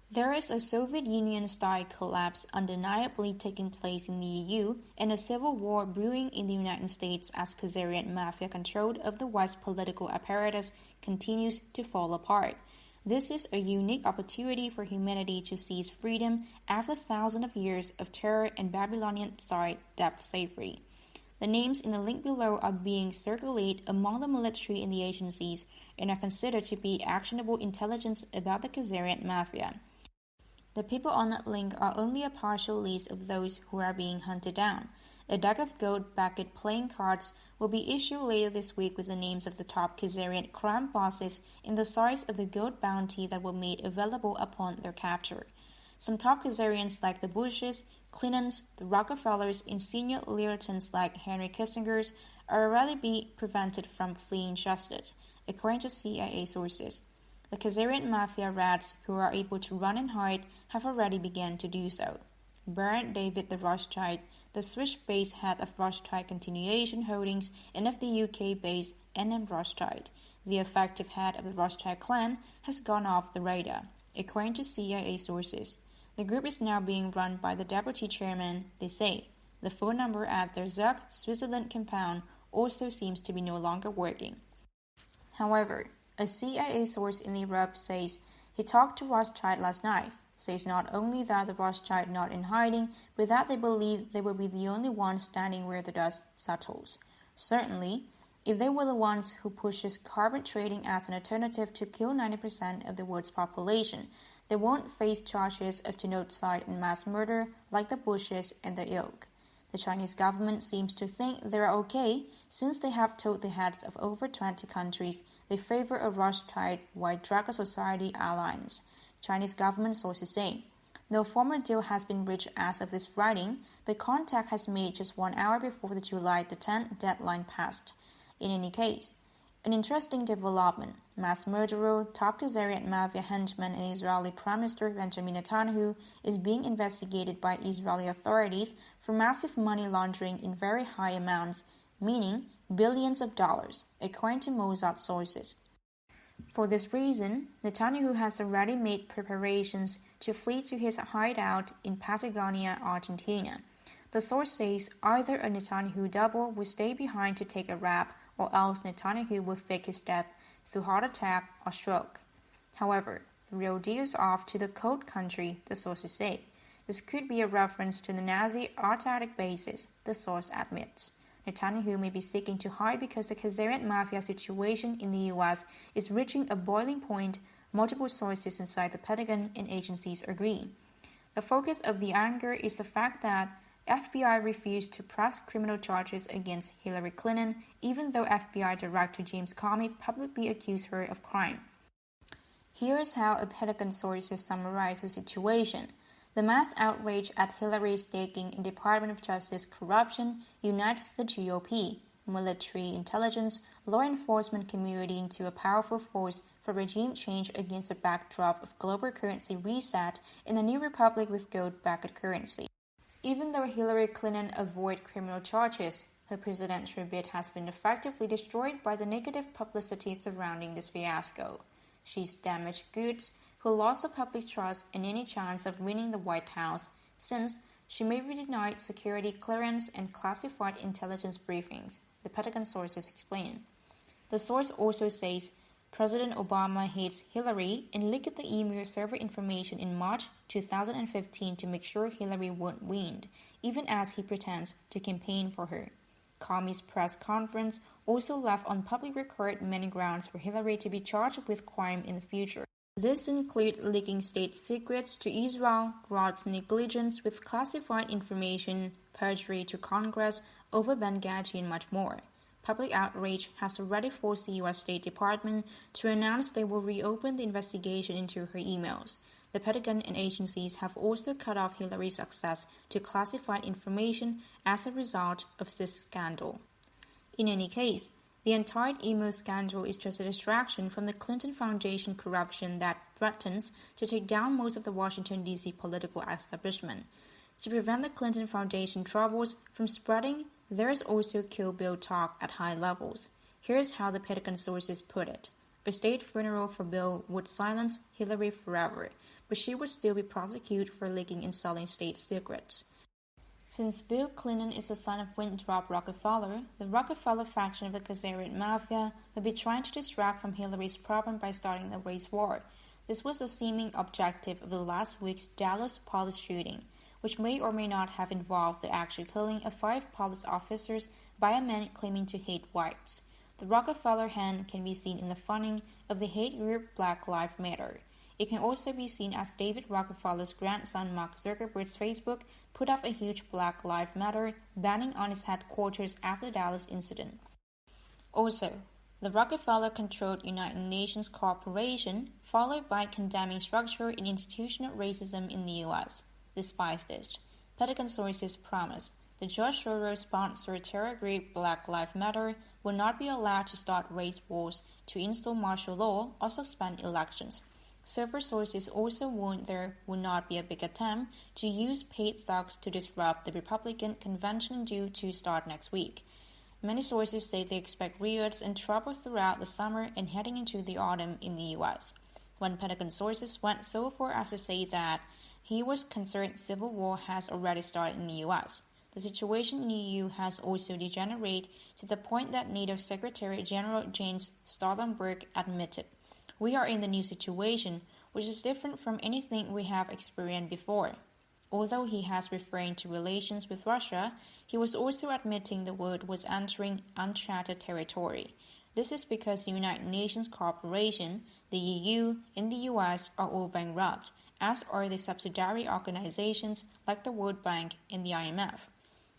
There is a Soviet Union-style collapse undeniably taking place in the EU and a civil war brewing in the United States as Khazarian mafia control of the West's political apparatus continues to fall apart. This is a unique opportunity for humanity to seize freedom after thousands of years of terror and Babylonian Tsar debt slavery. The names in the link below are being circulated among the military and the agencies and are considered to be actionable intelligence about the Khazarian mafia. The people on that link are only a partial list of those who are being hunted down. A deck of gold-backed playing cards will be issued later this week with the names of the top Khazarian crime bosses and the size of the gold bounty that were made available upon their capture. Some top Khazarians like the Bushes, Clintons, the Rockefellers, and senior lieutenants like Henry Kissinger are already being prevented from fleeing justice, according to CIA sources. The Khazarian mafia rats who are able to run and hide have already begun to do so. Baron David the Rothschild, the Swiss-based head of Rothschild Continuation Holdings and of the UK-based N.M. Rothschild, the effective head of the Rothschild clan, has gone off the radar, according to CIA sources. The group is now being run by the deputy chairman, they say. The phone number at their Zug, Switzerland compound also seems to be no longer working. However, a CIA source in Europe says he talked to Rothschild last night, says not only that the Rothschild not in hiding, but that they believe they will be the only ones standing where the dust settles. Certainly, if they were the ones who pushes carbon trading as an alternative to kill 90% of the world's population, they won't face charges of genocide and mass murder like the Bushes and the ilk. The Chinese government seems to think they're okay since they have told the heads of over 20 countries they favor a Rothschild-wide drug society alliance. Chinese government sources say. No formal deal has been reached as of this writing, but contact has made just 1 hour before the July the 10th deadline passed. In any case, an interesting development. Mass murderer, top Khazarian mafia henchman and Israeli Prime Minister Benjamin Netanyahu is being investigated by Israeli authorities for massive money laundering in very high amounts, meaning billions of dollars, according to Mossad sources. For this reason, Netanyahu has already made preparations to flee to his hideout in Patagonia, Argentina. The source says either a Netanyahu double will stay behind to take a rap, or else Netanyahu will fake his death through heart attack or stroke. However, the real deal is off to the cold country, the sources say. This could be a reference to the Nazi Arctic bases, the source admits. Netanyahu may be seeking to hide because the Khazarian mafia situation in the U.S. is reaching a boiling point, multiple sources inside the Pentagon and agencies agree. The focus of the anger is the fact that FBI refused to press criminal charges against Hillary Clinton, even though FBI Director James Comey publicly accused her of crime. Here is how a Pentagon source summarizes the situation. The mass outrage at Hillary's staking in Department of Justice corruption unites the GOP, military, intelligence, law enforcement community into a powerful force for regime change against the backdrop of global currency reset in a new republic with gold-backed currency. Even though Hillary Clinton avoided criminal charges, her presidential bid has been effectively destroyed by the negative publicity surrounding this fiasco. She's damaged goods, who lost the public trust and any chance of winning the White House, since she may be denied security clearance and classified intelligence briefings, the Pentagon sources explain. The source also says President Obama hates Hillary and leaked the email server information in March 2015 to make sure Hillary won't win, even as he pretends to campaign for her. Comey's press conference also left on public record many grounds for Hillary to be charged with crime in the future. This includes leaking state secrets to Israel, gross negligence with classified information, perjury to Congress over Benghazi, and much more. Public outrage has already forced the U.S. State Department to announce they will reopen the investigation into her emails. The Pentagon and agencies have also cut off Hillary's access to classified information as a result of this scandal. In any case, the entire email scandal is just a distraction from the Clinton Foundation corruption that threatens to take down most of the Washington, D.C. political establishment. To prevent the Clinton Foundation troubles from spreading, there is also Kill Bill talk at high levels. Here's how the Pentagon sources put it. A state funeral for Bill would silence Hillary forever, but she would still be prosecuted for leaking and selling state secrets. Since Bill Clinton is the son of Winthrop Rockefeller, the Rockefeller faction of the Khazarian Mafia would be trying to distract from Hillary's problem by starting a race war. This was the seeming objective of the last week's Dallas police shooting, which may or may not have involved the actual killing of 5 police officers by a man claiming to hate whites. The Rockefeller hand can be seen in the funding of the hate group Black Lives Matter. It can also be seen as David Rockefeller's grandson Mark Zuckerberg's Facebook put up a huge Black Lives Matter banning on its headquarters after the Dallas incident. Also, the Rockefeller-controlled United Nations Corporation, followed by condemning structural and institutional racism in the U.S. Despite this, Pentagon sources promise the George Soros-sponsored terror group Black Lives Matter will not be allowed to start race wars, to install martial law, or suspend elections. Several sources also warned there would not be a big attempt to use paid thugs to disrupt the Republican convention due to start next week. Many sources say they expect riots and trouble throughout the summer and heading into the autumn in the U.S. One Pentagon sources went so far as to say that he was concerned civil war has already started in the U.S. The situation in the EU has also degenerated to the point that NATO Secretary General Jens Stoltenberg admitted, "We are in the new situation, which is different from anything we have experienced before." Although he has referred to relations with Russia, he was also admitting the world was entering uncharted territory. This is because the United Nations Corporation, the EU, and the US are all bankrupt, as are the subsidiary organizations like the World Bank and the IMF.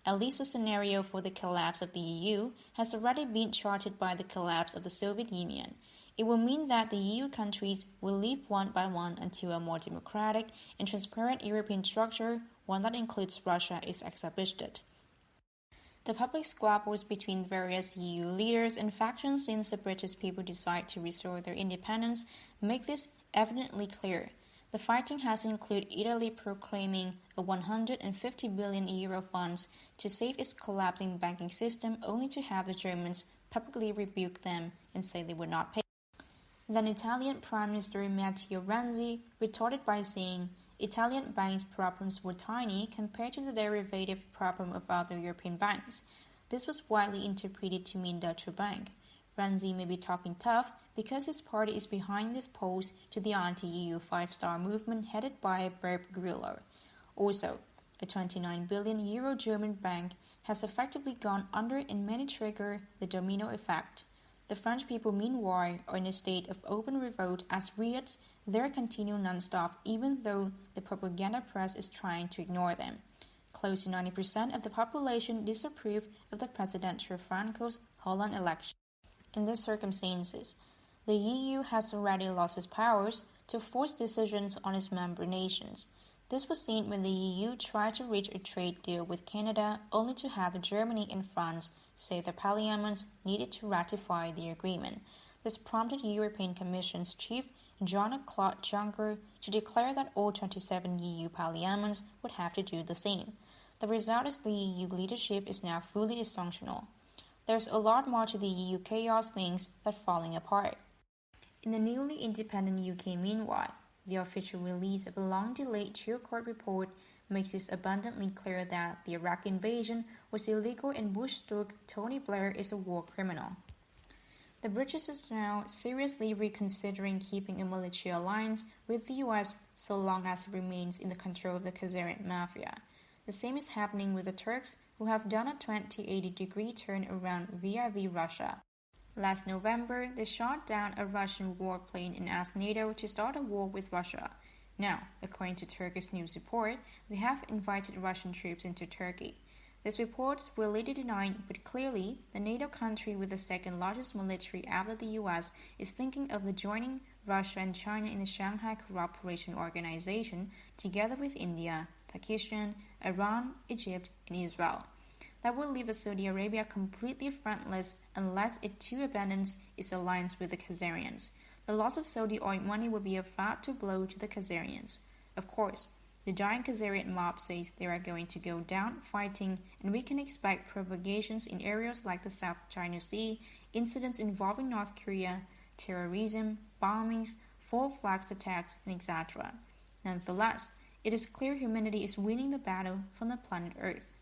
At least the scenario for the collapse of the EU has already been charted by the collapse of the Soviet Union. It will mean that the EU countries will leave one by one until a more democratic and transparent European structure, one that includes Russia, is established. The public squabbles between various EU leaders and factions since the British people decide to restore their independence make this evidently clear. The fighting has included Italy proclaiming a €150 billion funds to save its collapsing banking system, only to have the Germans publicly rebuke them and say they would not pay. Then Italian Prime Minister Matteo Renzi retorted by saying Italian banks' problems were tiny compared to the derivative problem of other European banks. This was widely interpreted to mean Deutsche Bank. Renzi may be talking tough because his party is behind this pose to the anti-EU five-star movement headed by Bernd Grüller. Also, a €29 billion German bank has effectively gone under and may trigger the domino effect. The French people, meanwhile, are in a state of open revolt as riots there continue non-stop even though the propaganda press is trying to ignore them. Close to 90% of the population disapprove of the presidential Franco's Holland election. In these circumstances, the EU has already lost its powers to force decisions on its member nations. This was seen when the EU tried to reach a trade deal with Canada, only to have Germany and France say their parliaments needed to ratify the agreement. This prompted European Commission's chief Jean-Claude Juncker to declare that all 27 EU parliaments would have to do the same. The result is the EU leadership is now fully dysfunctional. There's a lot more to the EU chaos things than falling apart. In the newly independent UK, meanwhile, the official release of a long-delayed two-court report makes it abundantly clear that the Iraq invasion was illegal and Bush-stooge Tony Blair is a war criminal. The British is now seriously reconsidering keeping a military alliance with the US so long as it remains in the control of the Khazarian Mafia. The same is happening with the Turks, who have done a 180-degree turn around vis-a-vis Russia. Last November, they shot down a Russian warplane and asked NATO to start a war with Russia. Now, according to Turkey's news report, they have invited Russian troops into Turkey. These reports were later denied, but clearly, the NATO country with the second largest military after the US is thinking of joining Russia and China in the Shanghai Cooperation Organization, together with India, Pakistan, Iran, Egypt, and Israel. That will leave Saudi Arabia completely frontless unless it too abandons its alliance with the Khazarians. The loss of Saudi oil money will be a fatal blow to the Khazarians. Of course, the giant Khazarian mob says they are going to go down fighting, and we can expect provocations in areas like the South China Sea, incidents involving North Korea, terrorism, bombings, false flag attacks, and etc. Nonetheless, it is clear humanity is winning the battle for the planet Earth.